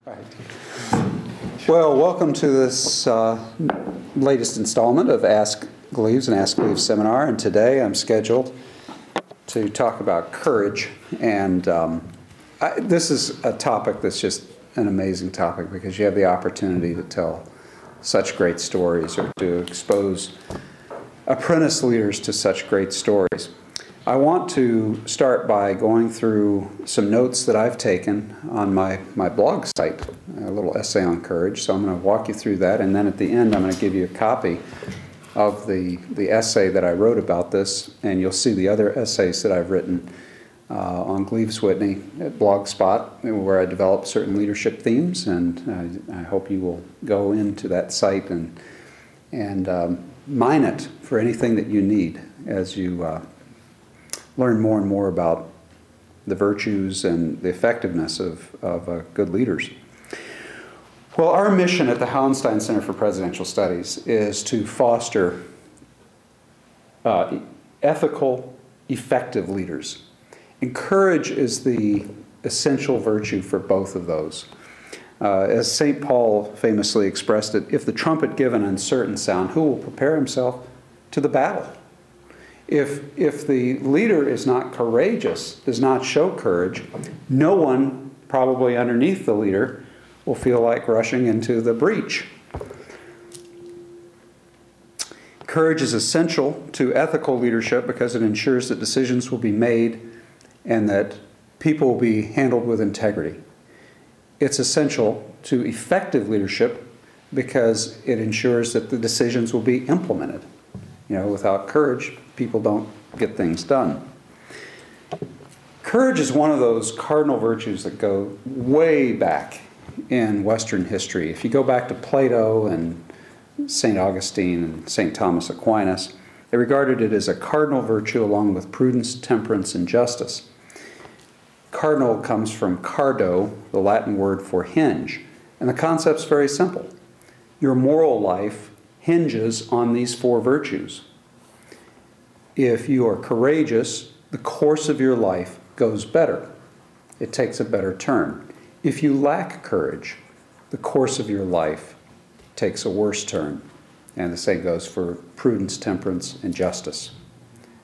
Right. Well, welcome to this latest installment of Ask Gleaves and Ask Gleaves seminar, and today I'm scheduled to talk about courage, and this is a topic that's just an amazing topic because you have the opportunity to tell such great stories or to expose apprentice leaders to such great stories. I want to start by going through some notes that I've taken on my blog site, a little essay on courage. So I'm going to walk you through that, and then at the end I'm going to give you a copy of the essay that I wrote about this, and you'll see the other essays that I've written on Gleaves, Whitney at Blogspot, where I develop certain leadership themes, and I hope you will go into that site and mine it for anything that you need as you learn more and more about the virtues and the effectiveness of good leaders. Well, our mission at the Hauenstein Center for Presidential Studies is to foster ethical, effective leaders. And courage is the essential virtue for both of those. As St. Paul famously expressed it, if the trumpet give an uncertain sound, who will prepare himself to the battle? If the leader is not courageous, does not show courage, no one probably underneath the leader will feel like rushing into the breach. Courage is essential to ethical leadership because it ensures that decisions will be made and that people will be handled with integrity. It's essential to effective leadership because it ensures that the decisions will be implemented. You know, without courage, people don't get things done. Courage is one of those cardinal virtues that go way back in Western history. If you go back to Plato and St. Augustine and St. Thomas Aquinas, they regarded it as a cardinal virtue along with prudence, temperance, and justice. Cardinal comes from cardo, the Latin word for hinge, and the concept's very simple. Your moral life hinges on these four virtues. If you are courageous, the course of your life goes better. It takes a better turn. If you lack courage, the course of your life takes a worse turn. And the same goes for prudence, temperance, and justice.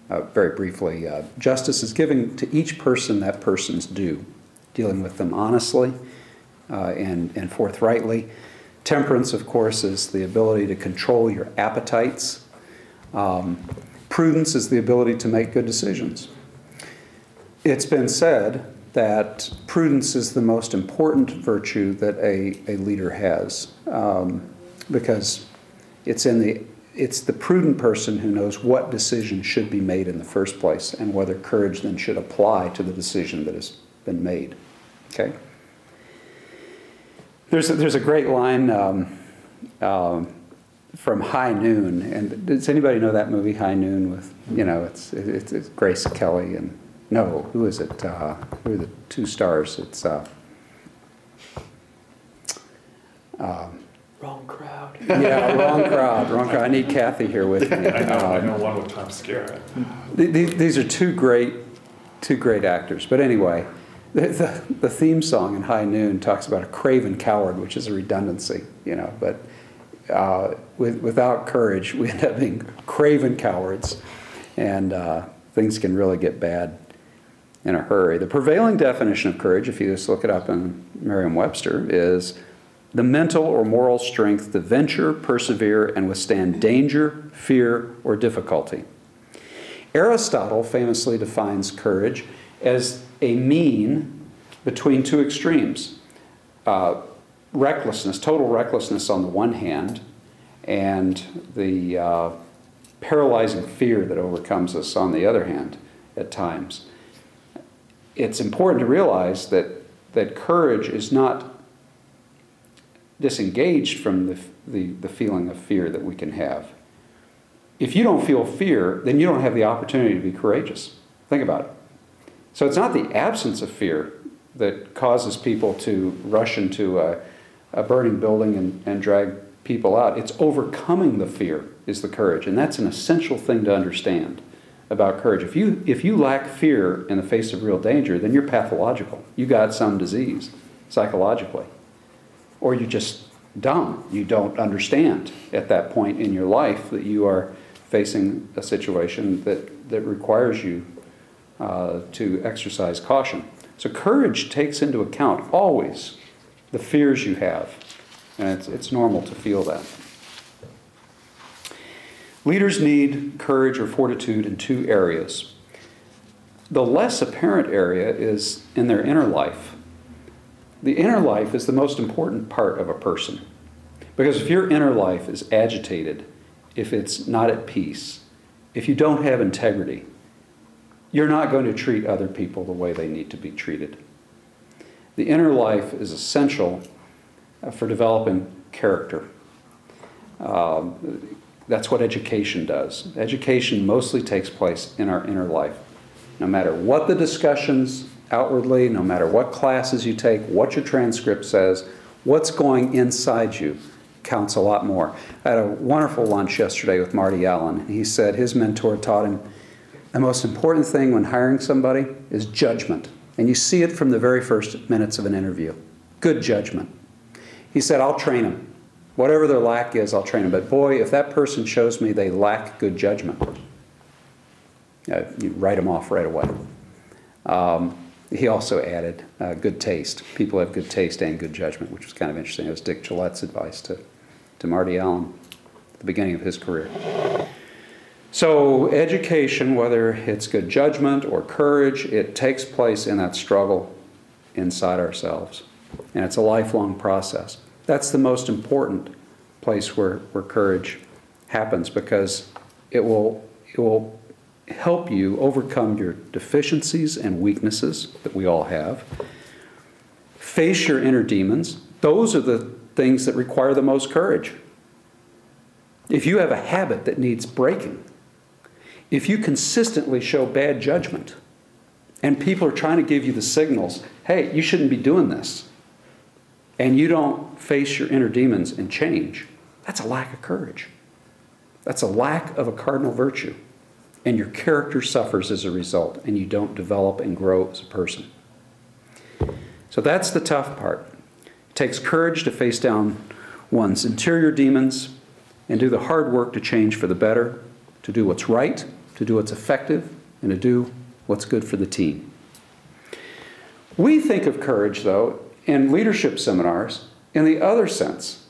Very briefly, justice is giving to each person that person's due, dealing with them honestly and forthrightly. Temperance, of course, is the ability to control your appetites. Prudence is the ability to make good decisions. It's been said that prudence is the most important virtue that a leader has because it's the prudent person who knows what decision should be made in the first place and whether courage then should apply to the decision that has been made. Okay? There's a great line from High Noon, and does anybody know that movie High Noon with, you know, it's Grace Kelly and, no, who is it? Who are the two stars? It's wrong crowd. Yeah, wrong crowd. I need Kathy here with me. I know one with Tom Skerritt. These are two great actors, but anyway. The theme song in High Noon talks about a craven coward, which is a redundancy, you know, but without courage, we end up being craven cowards, and things can really get bad in a hurry. The prevailing definition of courage, if you just look it up in Merriam-Webster, is the mental or moral strength to venture, persevere, and withstand danger, fear, or difficulty. Aristotle famously defines courage as a mean between two extremes. Recklessness, total recklessness on the one hand, and the paralyzing fear that overcomes us on the other hand at times. It's important to realize that courage is not disengaged from the feeling of fear that we can have. If you don't feel fear, then you don't have the opportunity to be courageous. Think about it. So it's not the absence of fear that causes people to rush into a burning building and drag people out. It's overcoming the fear is the courage, and that's an essential thing to understand about courage. If you lack fear in the face of real danger, then you're pathological. You got some disease psychologically. or you're just dumb. You don't understand at that point in your life that you are facing a situation that requires you to exercise caution. So courage takes into account always the fears you have, and it's normal to feel that. Leaders need courage or fortitude in two areas. The less apparent area is in their inner life. The inner life is the most important part of a person. Because if your inner life is agitated, if it's not at peace, if you don't have integrity, you're not going to treat other people the way they need to be treated. The inner life is essential for developing character. That's what education does. Education mostly takes place in our inner life. No matter what the discussions outwardly, no matter what classes you take, what your transcript says, what's going inside you counts a lot more. I had a wonderful lunch yesterday with Marty Allen. He said his mentor taught him the most important thing when hiring somebody is judgment. And you see it from the very first minutes of an interview. Good judgment. He said, I'll train them. Whatever their lack is, I'll train them. But boy, if that person shows me they lack good judgment, you write them off right away. He also added good taste. People have good taste and good judgment, which was kind of interesting. It was Dick Gillette's advice to Marty Allen at the beginning of his career. So education, whether it's good judgment or courage, it takes place in that struggle inside ourselves. And it's a lifelong process. That's the most important place where courage happens, because it will help you overcome your deficiencies and weaknesses that we all have. Face your inner demons. Those are the things that require the most courage. If you have a habit that needs breaking, if you consistently show bad judgment, and people are trying to give you the signals, hey, you shouldn't be doing this, and you don't face your inner demons and change, that's a lack of courage. That's a lack of a cardinal virtue. And your character suffers as a result, and you don't develop and grow as a person. So that's the tough part. It takes courage to face down one's interior demons and do the hard work to change for the better, to do what's right, to do what's effective, and to do what's good for the team. We think of courage, though, in leadership seminars in the other sense.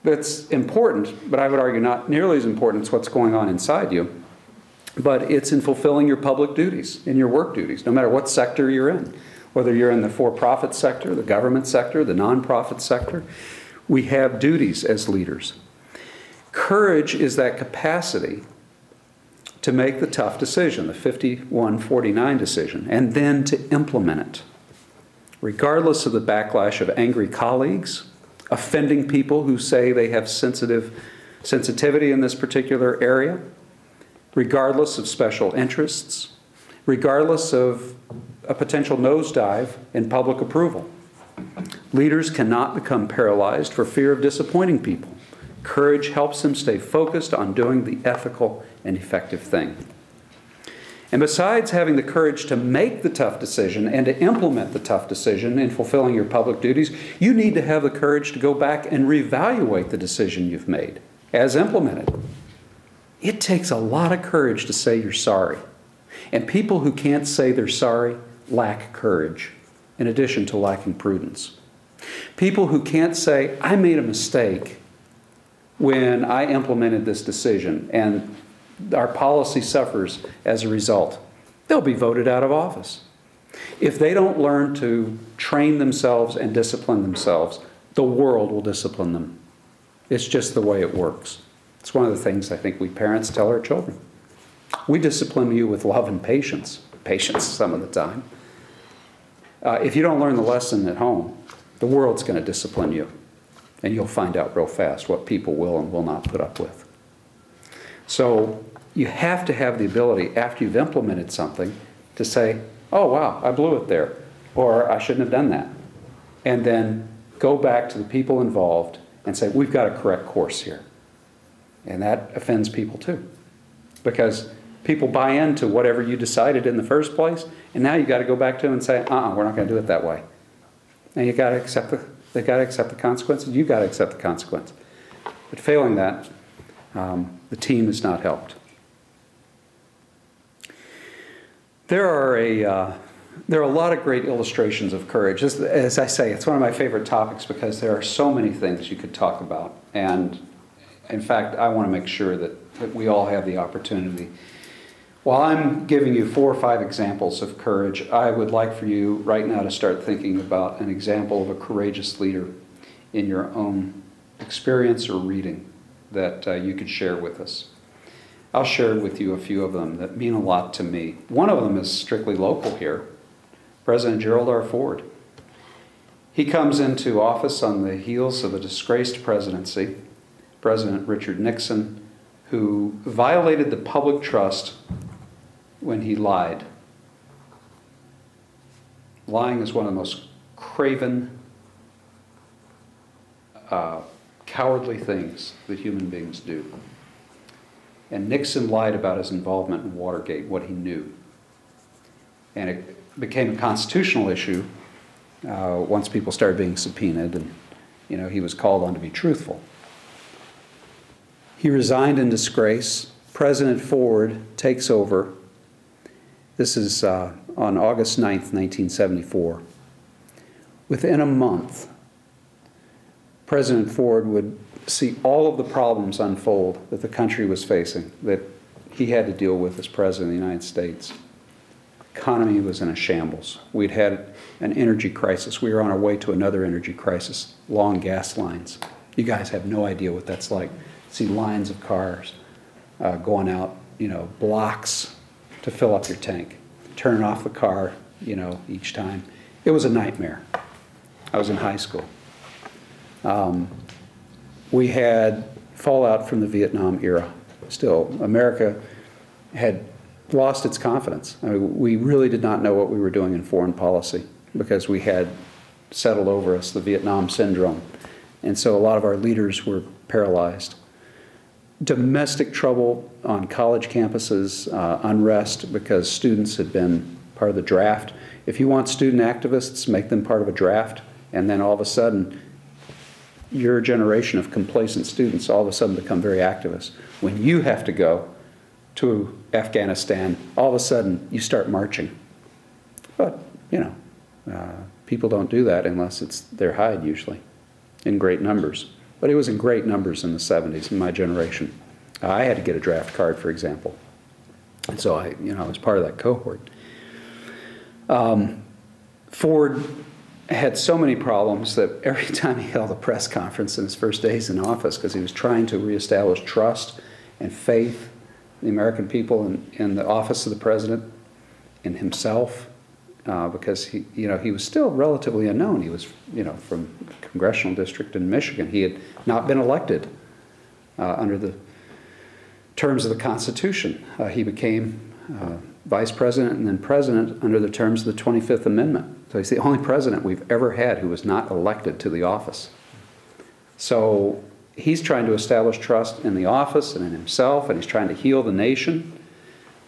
That's important, but I would argue not nearly as important as what's going on inside you. But it's in fulfilling your public duties, in your work duties, no matter what sector you're in. Whether you're in the for-profit sector, the government sector, the nonprofit sector, we have duties as leaders. Courage is that capacity to make the tough decision, the 51-49 decision, and then to implement it, regardless of the backlash of angry colleagues, offending people who say they have sensitivity in this particular area, regardless of special interests, regardless of a potential nosedive in public approval. Leaders cannot become paralyzed for fear of disappointing people. Courage helps them stay focused on doing the ethical and effective thing. And besides having the courage to make the tough decision and to implement the tough decision in fulfilling your public duties, you need to have the courage to go back and reevaluate the decision you've made as implemented. It takes a lot of courage to say you're sorry. And people who can't say they're sorry lack courage, in addition to lacking prudence. People who can't say, I made a mistake when I implemented this decision and our policy suffers as a result, they'll be voted out of office. If they don't learn to train themselves and discipline themselves, the world will discipline them. It's just the way it works. It's one of the things I think we parents tell our children. We discipline you with love and patience some of the time. If you don't learn the lesson at home, the world's going to discipline you. And you'll find out real fast what people will and will not put up with. So you have to have the ability, after you've implemented something, to say, oh, wow, I blew it there, or I shouldn't have done that. And then go back to the people involved and say, we've got a correct course here. And that offends people too. Because people buy into whatever you decided in the first place, and now you've got to go back to them and say, we're not going to do it that way. And you've got to accept They've got to accept the consequences. You've got to accept the consequence. But failing that, the team is not helped. There are a lot of great illustrations of courage. As I say, it's one of my favorite topics because there are so many things you could talk about. And in fact, I want to make sure that we all have the opportunity. While I'm giving you 4 or 5 examples of courage, I would like for you right now to start thinking about an example of a courageous leader in your own experience or reading that you could share with us. I'll share with you a few of them that mean a lot to me. One of them is strictly local here, President Gerald R. Ford. He comes into office on the heels of a disgraced presidency, President Richard Nixon, who violated the public trust when he lied. Lying is one of the most craven, cowardly things that human beings do. And Nixon lied about his involvement in Watergate, what he knew. And it became a constitutional issue once people started being subpoenaed and, he was called on to be truthful. He resigned in disgrace. President Ford takes over. This is on August 9th, 1974. Within a month, President Ford would see all of the problems unfold that the country was facing, that he had to deal with as President of the United States. The economy was in a shambles. We'd had an energy crisis. We were on our way to another energy crisis, long gas lines. You guys have no idea what that's like. See lines of cars going out, blocks to fill up your tank. Turn off the car, each time. It was a nightmare. I was in high school. We had fallout from the Vietnam era. Still, America had lost its confidence. I mean, we really did not know what we were doing in foreign policy because we had settled over us the Vietnam syndrome. And so a lot of our leaders were paralyzed. Domestic trouble on college campuses, unrest because students had been part of the draft. If you want student activists, make them part of a draft, and then all of a sudden, your generation of complacent students all of a sudden become very activist. When you have to go to Afghanistan, all of a sudden you start marching. But, people don't do that unless it's their hide usually, in great numbers. But it was in great numbers in the 70s, in my generation. I had to get a draft card, for example. And so I was part of that cohort. Ford had so many problems that every time he held a press conference in his first days in office, because he was trying to reestablish trust and faith in the American people in the office of the president, in himself, because he was still relatively unknown. He was, from a congressional district in Michigan. He had not been elected under the terms of the Constitution. He became vice president and then president under the terms of the 25th Amendment. So he's the only president we've ever had who was not elected to the office. So he's trying to establish trust in the office and in himself, and he's trying to heal the nation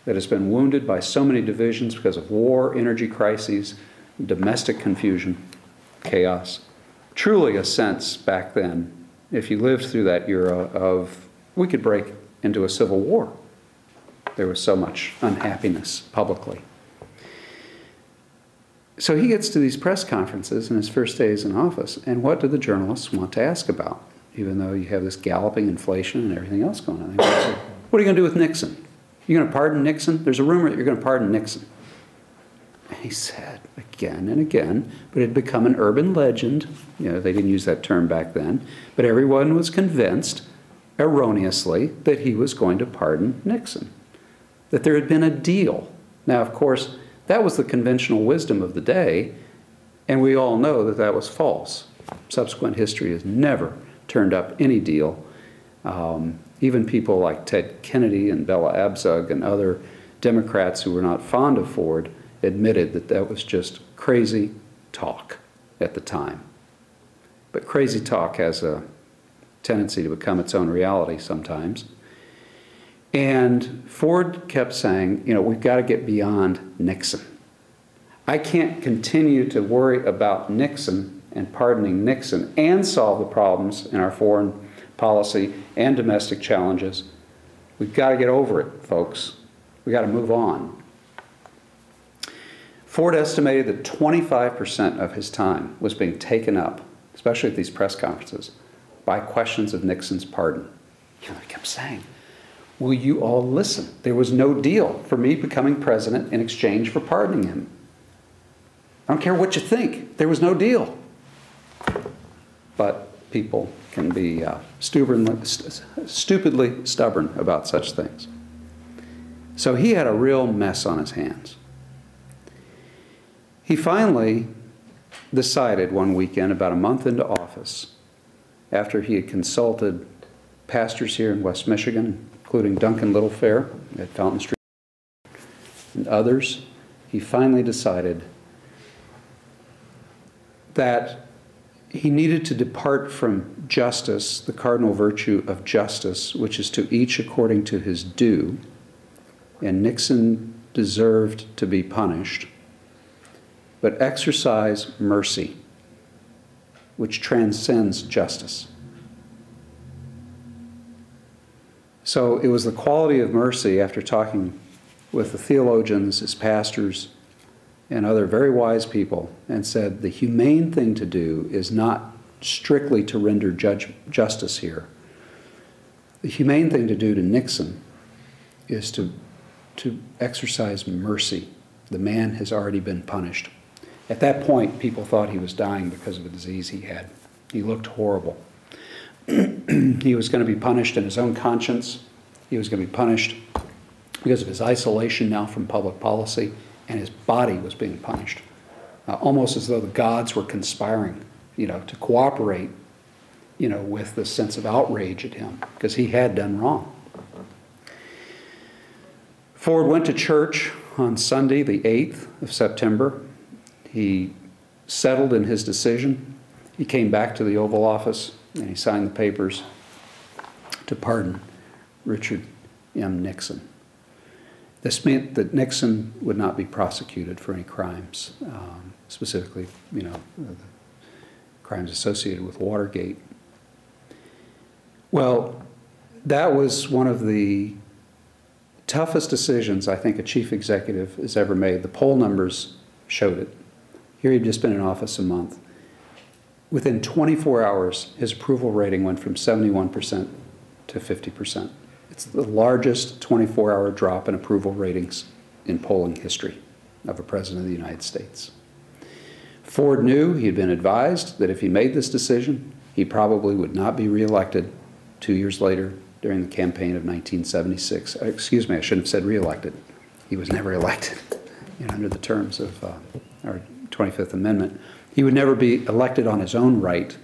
that has been wounded by so many divisions because of war, energy crises, domestic confusion, chaos. Truly a sense back then, if you lived through that era of, we could break into a civil war. There was so much unhappiness publicly. So he gets to these press conferences in his first days in office, and what do the journalists want to ask about? Even though you have this galloping inflation and everything else going on. They say, what are you going to do with Nixon? You're going to pardon Nixon? There's a rumor that you're going to pardon Nixon. And he said again and again, but it had become an urban legend. They didn't use that term back then, but everyone was convinced, erroneously, that he was going to pardon Nixon, that there had been a deal. Now, of course, that was the conventional wisdom of the day, and we all know that that was false. Subsequent history has never turned up any deal. Even people like Ted Kennedy and Bella Abzug and other Democrats who were not fond of Ford admitted that that was just crazy talk at the time. But crazy talk has a tendency to become its own reality sometimes. And Ford kept saying, we've got to get beyond Nixon. I can't continue to worry about Nixon and pardoning Nixon and solve the problems in our foreign policy and domestic challenges, we've got to get over it, folks. We've got to move on. Ford estimated that 25% of his time was being taken up, especially at these press conferences, by questions of Nixon's pardon. He kept saying, will you all listen? There was no deal for me becoming president in exchange for pardoning him. I don't care what you think. There was no deal. But people can be stupidly stubborn about such things. So he had a real mess on his hands. He finally decided one weekend, about a month into office, after he had consulted pastors here in West Michigan, including Duncan Littlefair at Fountain Street and others, he finally decided that he needed to depart from justice, the cardinal virtue of justice, which is to each according to his due, and Nixon deserved to be punished, but exercise mercy, which transcends justice. So it was the quality of mercy, after talking with the theologians, his pastors, and other very wise people, and said the humane thing to do is not strictly to render justice here. The humane thing to do to Nixon is to exercise mercy. The man has already been punished. At that point, people thought he was dying because of a disease he had. He looked horrible. He was going to be punished in his own conscience. He was going to be punished because of his isolation now from public policy, and his body was being punished. Almost as though the gods were conspiring, to cooperate, with this sense of outrage at him, because he had done wrong. Ford went to church on Sunday, the 8th of September. He settled in his decision. He came back to the Oval Office and he signed the papers to pardon Richard M. Nixon. This meant that Nixon would not be prosecuted for any crimes, specifically, the crimes associated with Watergate. Well, that was one of the toughest decisions I think a chief executive has ever made. The poll numbers showed it. Here he'd just been in office a month. Within 24 hours, his approval rating went from 71% to 50%. It's the largest 24-hour drop in approval ratings in polling history of a president of the United States. Ford knew, he had been advised, that if he made this decision, he probably would not be reelected 2 years later during the campaign of 1976. Excuse me, I shouldn't have said reelected. He was never elected under the terms of our 25th Amendment. He would never be elected on his own right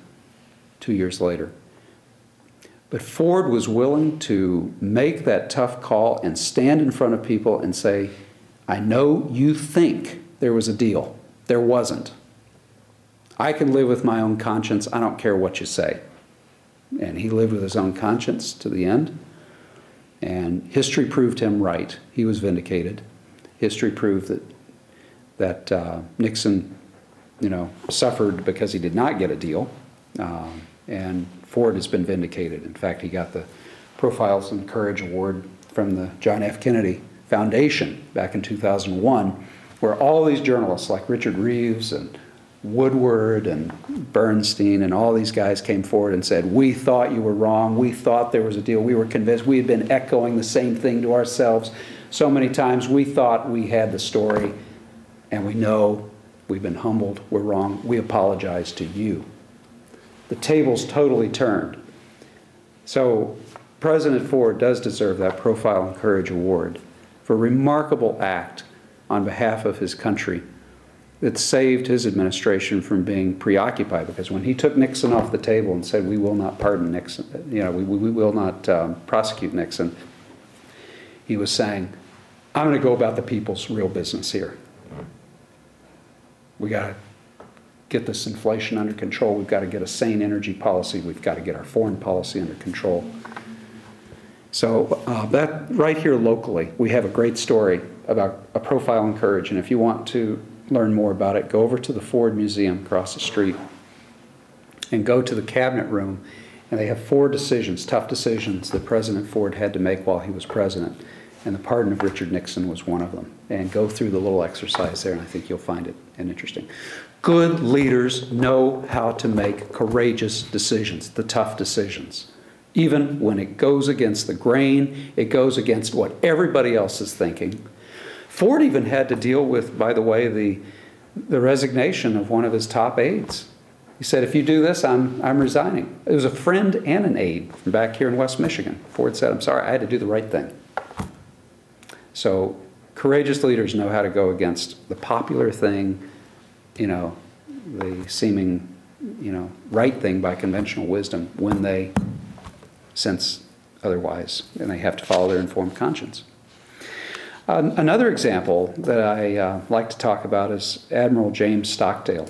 2 years later. But Ford was willing to make that tough call and stand in front of people and say, I know you think there was a deal. There wasn't. I can live with my own conscience. I don't care what you say. And he lived with his own conscience to the end. And history proved him right. He was vindicated. History proved that Nixon, suffered because he did not get a deal. And Ford has been vindicated. In fact, he got the Profiles in Courage Award from the John F. Kennedy Foundation back in 2001, where all these journalists like Richard Reeves and Woodward and Bernstein and all these guys came forward and said, we thought you were wrong. We thought there was a deal. We were convinced. We had been echoing the same thing to ourselves so many times. We thought we had the story, and we know we've been humbled. We're wrong. We apologize to you. The tables totally turned. So President Ford does deserve that Profile in Courage Award for a remarkable act on behalf of his country that saved his administration from being preoccupied, because when he took Nixon off the table and said, we will not pardon Nixon, we will not prosecute Nixon, he was saying, I'm going to go about the people's real business here. We got to get this inflation under control. We've got to get a sane energy policy. We've got to get our foreign policy under control. So that right here locally, we have a great story about a Profile in Courage. And if you want to learn more about it, go over to the Ford Museum across the street and go to the cabinet room, and they have 4 decisions, tough decisions, that President Ford had to make while he was president. And the pardon of Richard Nixon was one of them. And go through the little exercise there, and I think you'll find it interesting. Good leaders know how to make courageous decisions, the tough decisions. Even when it goes against the grain, it goes against what everybody else is thinking. Ford even had to deal with, by the way, the resignation of one of his top aides. He said, if you do this, I'm resigning. It was a friend and an aide from back here in West Michigan. Ford said, I'm sorry, I had to do the right thing. So courageous leaders know how to go against the popular thing, the seeming, right thing by conventional wisdom when they sense otherwise, and they have to follow their informed conscience. Another example that I like to talk about is Admiral James Stockdale.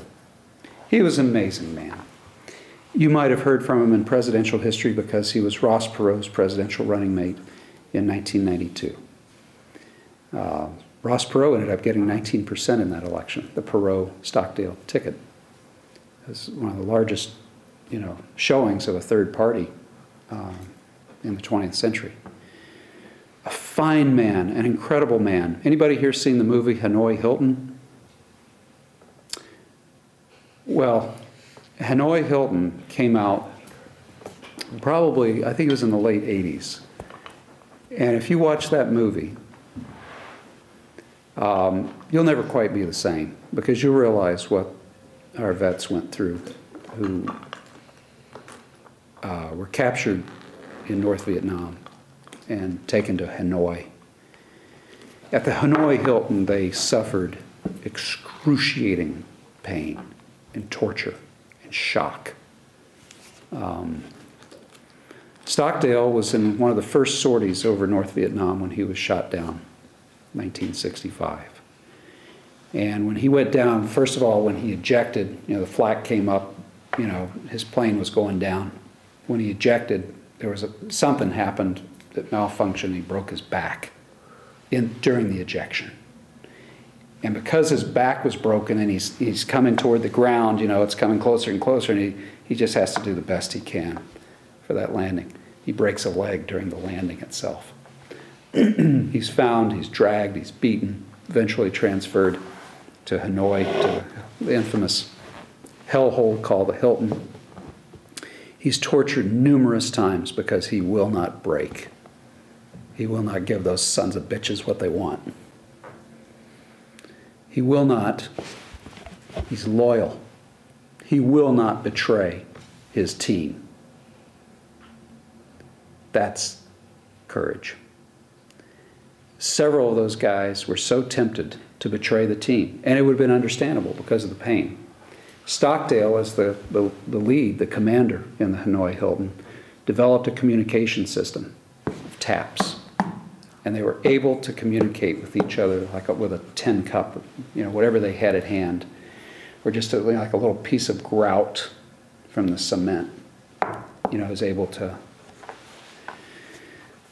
He was an amazing man. You might have heard from him in presidential history because he was Ross Perot's presidential running mate in 1992. Ross Perot ended up getting 19% in that election, the Perot-Stockdale ticket. It was one of the largest, showings of a third party in the 20th century. A fine man, an incredible man. Anybody here seen the movie Hanoi Hilton? Well, Hanoi Hilton came out probably, I think it was in the late 80s. And if you watch that movie, you'll never quite be the same, because you'll realize what our vets went through who were captured in North Vietnam and taken to Hanoi. At the Hanoi Hilton, they suffered excruciating pain and torture and shock. Stockdale was in one of the first sorties over North Vietnam when he was shot down, 1965. And when he went down, first of all, when he ejected, the flak came up, his plane was going down. When he ejected, something happened that malfunctioned. He broke his back during the ejection. And because his back was broken and he's coming toward the ground, it's coming closer and closer, and he just has to do the best he can for that landing. He breaks a leg during the landing itself. He's found, he's dragged, he's beaten, eventually transferred to Hanoi, to the infamous hellhole called the Hilton. He's tortured numerous times because he will not break. He will not give those sons of bitches what they want. He will not. He's loyal. He will not betray his team. That's courage. Several of those guys were so tempted to betray the team, and it would have been understandable because of the pain. Stockdale, as the lead, the commander in the Hanoi Hilton, developed a communication system of taps. And they were able to communicate with each other with a tin cup, whatever they had at hand, or just like a little piece of grout from the cement. Was able to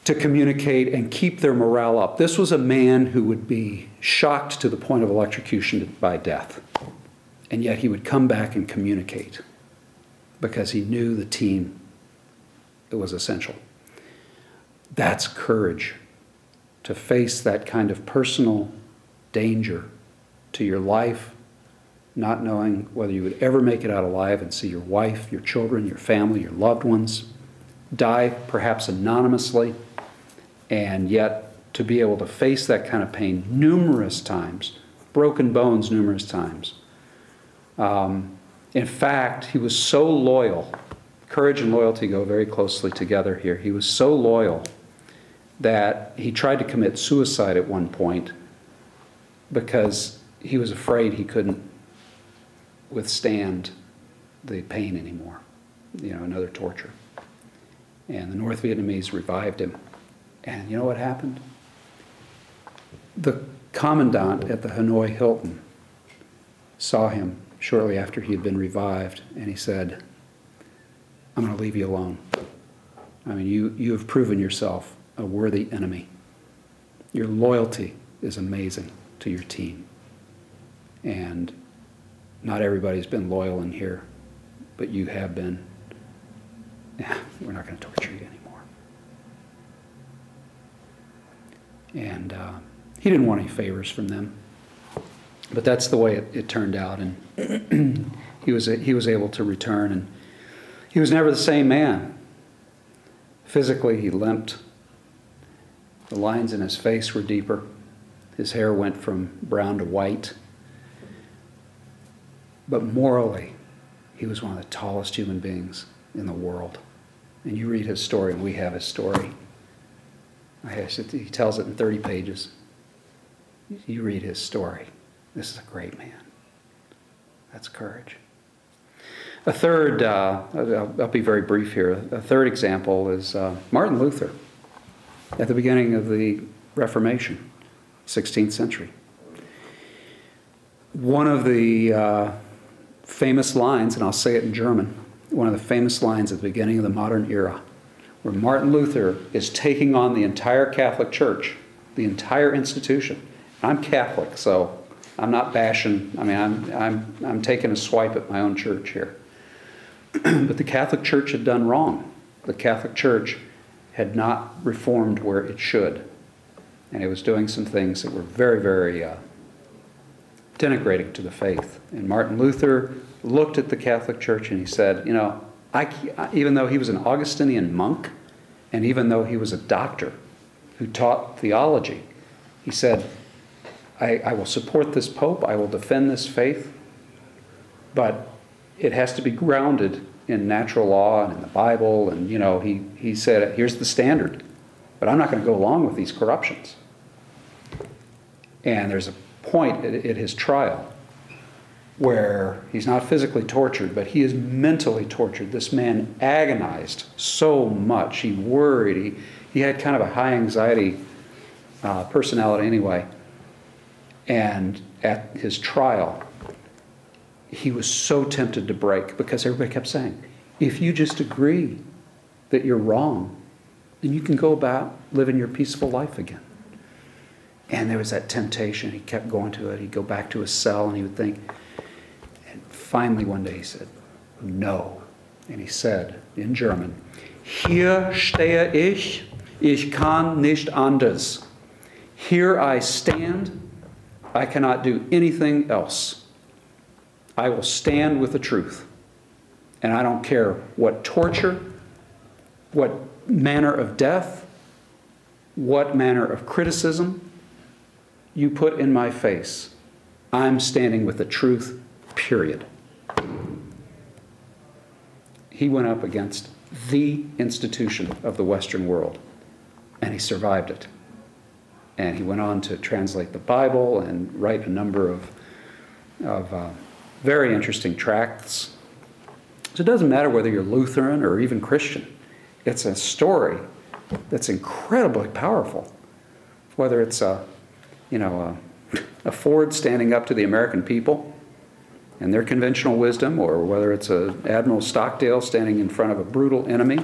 communicate and keep their morale up. This was a man who would be shocked to the point of electrocution by death. And yet he would come back and communicate because he knew the team was essential. That's courage, to face that kind of personal danger to your life, not knowing whether you would ever make it out alive and see your wife, your children, your family, your loved ones die perhaps anonymously, and yet to be able to face that kind of pain numerous times, broken bones numerous times. In fact, he was so loyal. Courage and loyalty go very closely together here. He was so loyal that he tried to commit suicide at one point because he was afraid he couldn't withstand the pain anymore, another torture. And the North Vietnamese revived him. And you know what happened? The commandant at the Hanoi Hilton saw him shortly after he had been revived, and he said, I'm going to leave you alone. I mean, you have proven yourself a worthy enemy. Your loyalty is amazing to your team. And not everybody's been loyal in here but you have been, we're not going to torture you anymore. And he didn't want any favors from them. But that's the way it turned out. And he was able to return. And he was never the same man. Physically, he limped. The lines in his face were deeper. His hair went from brown to white. But morally, he was one of the tallest human beings in the world. And you read his story, and we have his story. He tells it in 30 pages. You read his story. This is a great man. That's courage. A third, I'll be very brief here. A third example is Martin Luther at the beginning of the Reformation, 16th century. One of the famous lines, and I'll say it in German, one of the famous lines at the beginning of the modern era, where Martin Luther is taking on the entire Catholic Church, the entire institution. I'm Catholic, so I'm not bashing. I mean, I'm taking a swipe at my own church here. But the Catholic Church had done wrong. The Catholic Church had not reformed where it should. And it was doing some things that were very, very denigrating to the faith. And Martin Luther looked at the Catholic Church and he said, you know, even though he was an Augustinian monk, and even though he was a doctor who taught theology, he said, I will support this Pope, I will defend this faith, but it has to be grounded in natural law and in the Bible. And, you know, he said, here's the standard, but I'm not going to go along with these corruptions. And there's a point at his trial where he's not physically tortured, but he is mentally tortured. This man agonized so much. He worried. He had kind of a high anxiety personality anyway. And at his trial, he was so tempted to break because everybody kept saying, if you just agree that you're wrong, then you can go about living your peaceful life again. And there was that temptation. He kept going to it. He'd go back to his cell and he would think. And finally one day he said, no. And he said in German, Hier stehe ich kann nicht anders. Here I stand, I cannot do anything else. I will stand with the truth. And I don't care what torture, what manner of death, what manner of criticism you put in my face. I'm standing with the truth, period. He went up against the institution of the Western world, and he survived it. And he went on to translate the Bible and write a number of very interesting tracts. So it doesn't matter whether you're Lutheran or even Christian. It's a story that's incredibly powerful. Whether it's a Ford standing up to the American people and their conventional wisdom, or whether it's a Admiral Stockdale standing in front of a brutal enemy,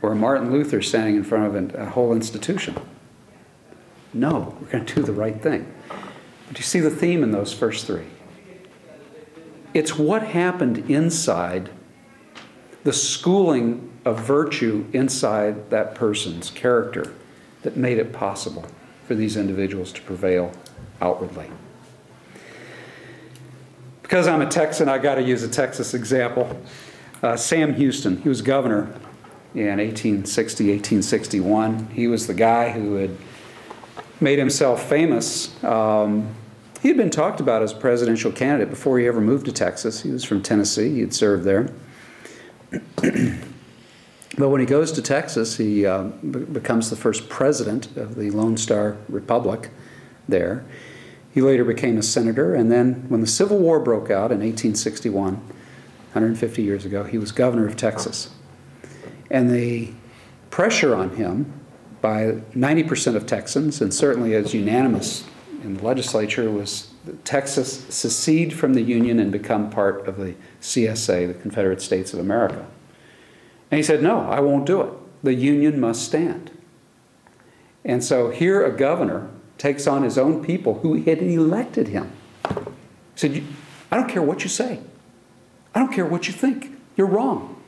or a Martin Luther standing in front of a whole institution. No, we're going to do the right thing. But you see the theme in those first three. It's what happened inside, the schooling of virtue inside that person's character that made it possible for these individuals to prevail outwardly. Because I'm a Texan, I got to use a Texas example. Sam Houston, he was governor in 1860, 1861. He was the guy who had made himself famous. He had been talked about as a presidential candidate before he ever moved to Texas. He was from Tennessee. He had served there. But when he goes to Texas, he becomes the first president of the Lone Star Republic there. He later became a senator, and then when the Civil War broke out in 1861, 150 years ago, he was governor of Texas. And the pressure on him by 90% of Texans, and certainly as unanimous in the legislature, was that Texas secede from the Union and become part of the CSA, the Confederate States of America. And he said, no, I won't do it. The Union must stand. And so here a governor takes on his own people who had elected him. He said, I don't care what you say. I don't care what you think. You're wrong.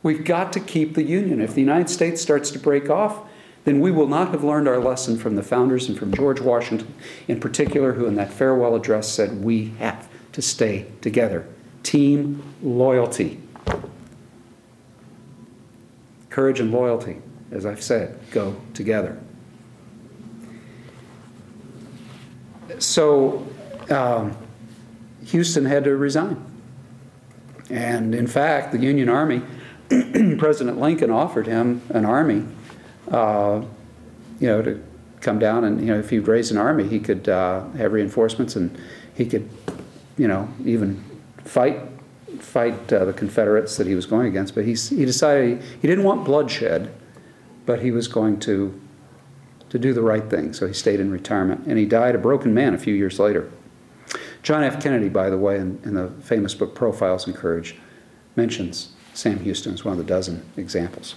We've got to keep the Union. If the United States starts to break off, then we will not have learned our lesson from the founders and from George Washington in particular, who in that farewell address said, we have to stay together. Team loyalty. Courage and loyalty, as I've said, go together. So Houston had to resign. And in fact, the Union Army, President Lincoln offered him an army, to come down and, if he'd raise an army, he could have reinforcements and he could, even fight the Confederates that he was going against. But he decided he didn't want bloodshed, but he was going to do the right thing. So he stayed in retirement, and he died a broken man a few years later. John F. Kennedy, by the way, in the famous book Profiles in Courage, mentions Sam Houston as one of the dozen examples.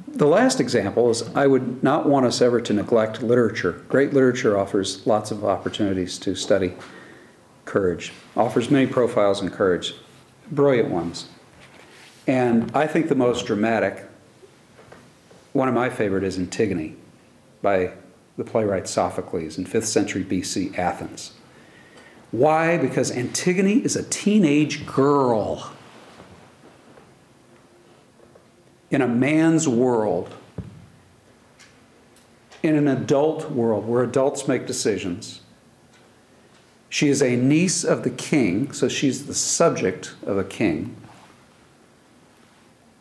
The last example is I would not want us ever to neglect literature. Great literature offers lots of opportunities to study courage, offers many profiles in courage, brilliant ones. And I think the most dramatic, one of my favorite, is Antigone by the playwright Sophocles in 5th century BC Athens. Why? Because Antigone is a teenage girl in a man's world, in an adult world where adults make decisions. She is a niece of the king, so she's the subject of a king.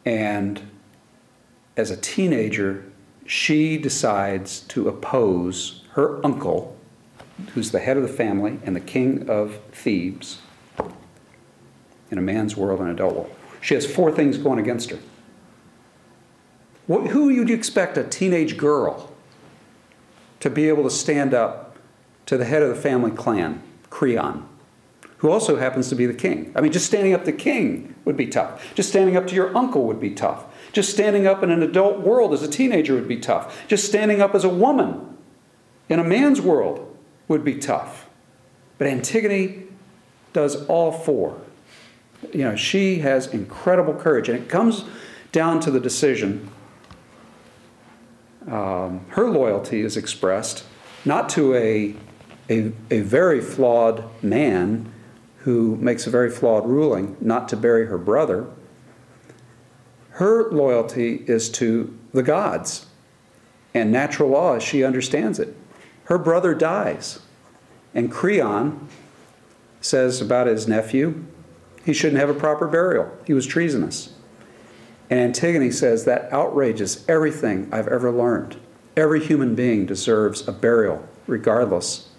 And as a teenager, she decides to oppose her uncle, who's the head of the family and the king of Thebes, in a man's world and adult world. She has 4 things going against her. Who would you expect a teenage girl to be able to stand up to the head of the family clan, Creon, who also happens to be the king? I mean, just standing up to the king would be tough. Just standing up to your uncle would be tough. Just standing up in an adult world as a teenager would be tough. Just standing up as a woman in a man's world would be tough. But Antigone does all 4. She has incredible courage, and it comes down to the decision. Her loyalty is expressed not to a very flawed man who makes a very flawed ruling not to bury her brother. Her loyalty is to the gods and natural law as she understands it. Her brother dies, and Creon says about his nephew, he shouldn't have a proper burial. He was treasonous. And Antigone says that outrages everything I've ever learned. Every human being deserves a burial, regardless.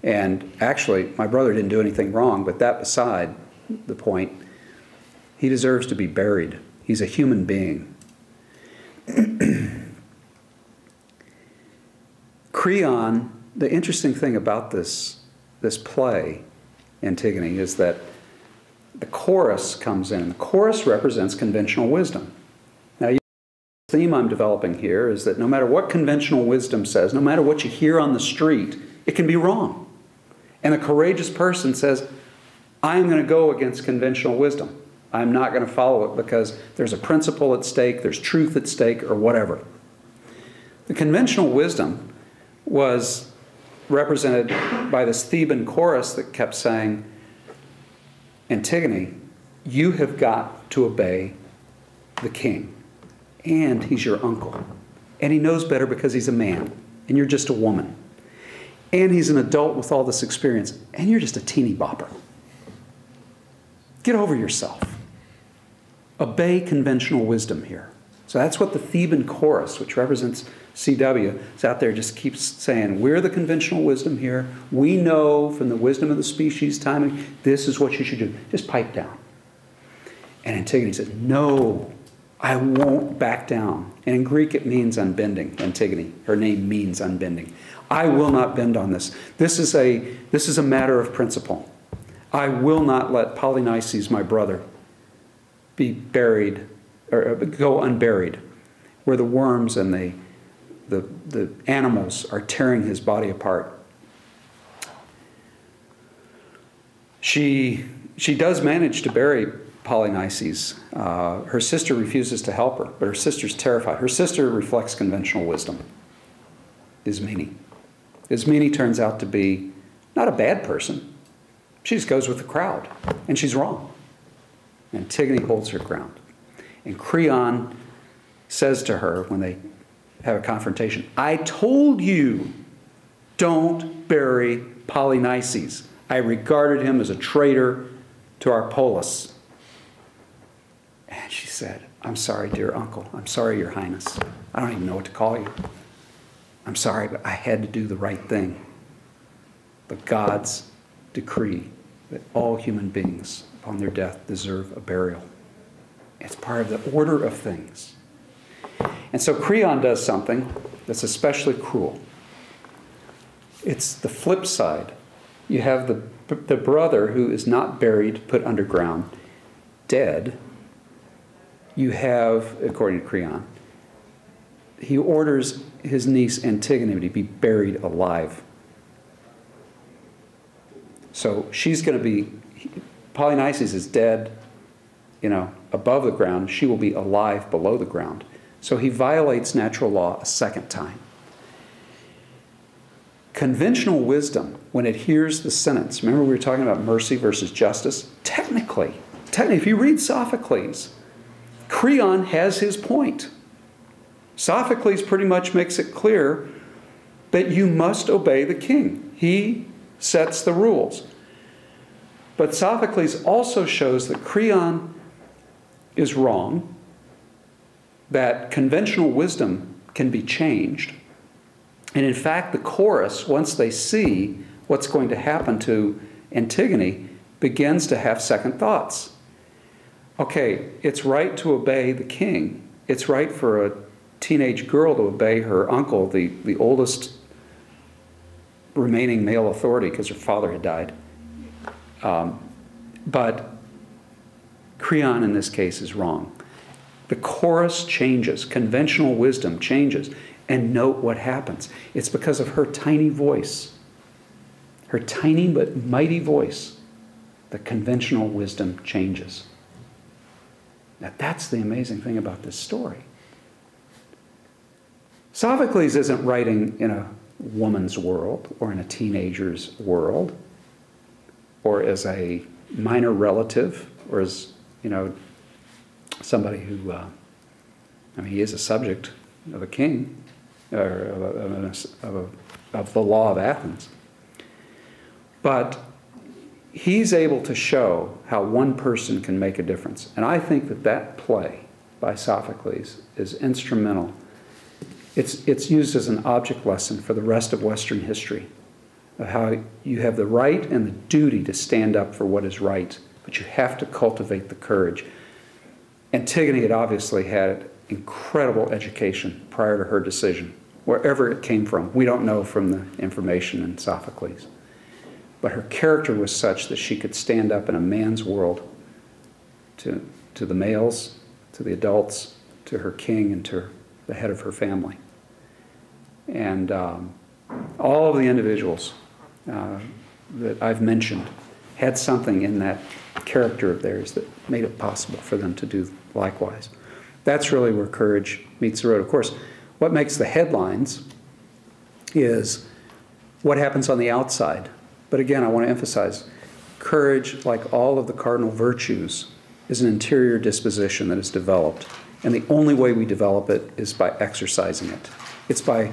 And actually, my brother didn't do anything wrong, but that beside the point, he deserves to be buried. He's a human being. Creon, the interesting thing about this play, Antigone, is that the chorus comes in. The chorus represents conventional wisdom. Now, the theme I'm developing here is that no matter what conventional wisdom says, no matter what you hear on the street, it can be wrong. And a courageous person says, I'm going to go against conventional wisdom. I'm not going to follow it because there's a principle at stake, there's truth at stake, or whatever. The conventional wisdom was represented by this Theban chorus that kept saying, Antigone, you have got to obey the king. And he's your uncle. And he knows better because he's a man. And you're just a woman. And he's an adult with all this experience. And you're just a teeny bopper. Get over yourself. Obey conventional wisdom here. So that's what the Theban chorus, which represents CW, is out there, just keeps saying, we're the conventional wisdom here. We know from the wisdom of the species, timing, this is what you should do. Just pipe down. And Antigone said, no, I won't back down. And in Greek, it means unbending. Antigone, her name means unbending. I will not bend on this. This is a matter of principle. I will not let Polynices, my brother, be buried, or go unburied, where the worms and the animals are tearing his body apart. She She does manage to bury Polynices. Her sister refuses to help her, but her sister's terrified. Her sister reflects conventional wisdom, Ismene. Ismene turns out to be not a bad person. She just goes with the crowd, and she's wrong. Antigone holds her ground. And Creon says to her when they have a confrontation, I told you, don't bury Polynices. I regarded him as a traitor to our polis. And she said, I'm sorry, dear uncle. I'm sorry, your highness. I don't even know what to call you. I'm sorry, but I had to do the right thing. The gods decree that all human beings, upon their death, deserve a burial. It's part of the order of things. And so Creon does something that's especially cruel. It's the flip side. You have the brother who is not buried, put underground, dead. You have, according to Creon, he orders his niece Antigone to be buried alive. So she's going to be, Polynices is dead, above the ground. She will be alive below the ground. So he violates natural law a second time. Conventional wisdom, when it hears the sentence, remember we were talking about mercy versus justice? Technically, if you read Sophocles, Creon has his point. Sophocles pretty much makes it clear that you must obey the king. He sets the rules. But Sophocles also shows that Creon is wrong, that conventional wisdom can be changed. And in fact, the chorus, once they see what's going to happen to Antigone, begins to have second thoughts. Okay, it's right to obey the king. It's right for a teenage girl to obey her uncle, the oldest remaining male authority because her father had died. But Creon in this case is wrong. The chorus changes. Conventional wisdom changes. And note what happens. It's because of her tiny voice. Her tiny but mighty voice. The conventional wisdom changes. Now that's the amazing thing about this story. Sophocles isn't writing in a woman's world or in a teenager's world or as a minor relative or as, somebody who, he is a subject of a king or of the law of Athens. But he's able to show how one person can make a difference. And I think that play by Sophocles is instrumental. It's used as an object lesson for the rest of Western history of how you have the right and the duty to stand up for what is right, but you have to cultivate the courage. Antigone had obviously had incredible education prior to her decision, wherever it came from. We don't know from the information in Sophocles. But her character was such that she could stand up in a man's world to the males, to the adults, to her king, and to the head of her family. And all of the individuals that I've mentioned had something in that character of theirs that made it possible for them to do likewise. That's really where courage meets the road. Of course, what makes the headlines is what happens on the outside. But again, I want to emphasize, courage, like all of the cardinal virtues, is an interior disposition that is developed. And the only way we develop it is by exercising it. It's by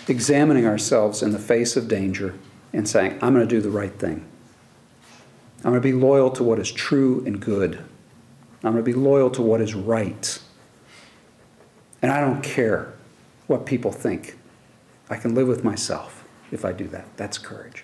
examining ourselves in the face of danger and saying, I'm going to do the right thing. I'm going to be loyal to what is true and good. I'm going to be loyal to what is right. And I don't care what people think. I can live with myself if I do that. That's courage.